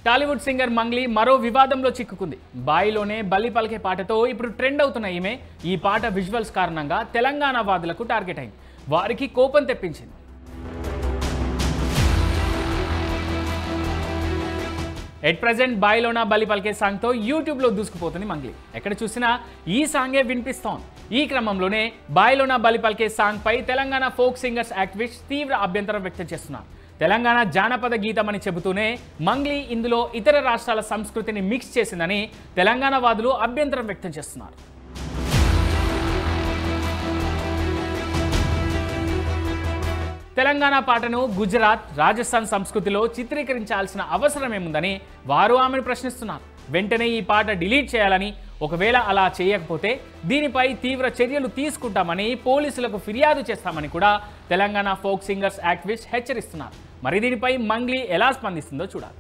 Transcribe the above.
Tollywood singer Mangli మరో వివాదంలో చిక్కుకుంది. బాయిలోనే బల్లి పలికే పాటతో ఇప్పుడు ట్రెండ్ అవుతున్న ఈమె ఈ పాట విజువల్స్ కారణంగా తెలంగాణ వాదులకు టార్గెట్ అయింది. వారికి కోపం తెప్పించింది. ఎట్ ప్రెజెంట్ బాయిలోనా బల్లి పలికే సాంగ్తో యూట్యూబ్లో దూసుకుపోతుంది మంగ్లీ. ఎక్కడ చూసినా ఈ సాంగే వినిపిస్తోంది. ఈ క్రమంలోనే బాయిలోనా బల్లి పలికే సాంగ్ పై తెలంగాణ ఫోక్ సింగర్స్ యాక్టివిస్ట్ తీవ్ర అభ్యంతరం వ్యక్తం చేస్తున్నారు. తెలంగాణ జానపద గీతమని చెబుతూనే మంగ్లీ ఇందులో ఇతర రాష్ట్రాల సంస్కృతిని మిక్స్ చేసిందని తెలంగాణ వాదులు అభ్యంతరం వ్యక్తం చేస్తున్నారు. తెలంగాణ పాటను గుజరాత్, రాజస్థాన్ సంస్కృతిలో చిత్రీకరించాల్సిన అవసరం ఏముందని వారు ఆమెను ప్రశ్నిస్తున్నారు. వెంటనే ఈ పాట డిలీట్ చేయాలని, ఒకవేళ అలా చేయకపోతే దీనిపై తీవ్ర చర్యలు తీసుకుంటామని పోలీసులకు ఫిర్యాదు చేస్తామని కూడా తెలంగాణ ఫోక్ సింగర్స్ యాక్టివిస్ట్ హెచ్చరిస్తున్నారు. మరి దీనిపై మంగ్లీ ఎలా స్పందిస్తుందో చూడాలి.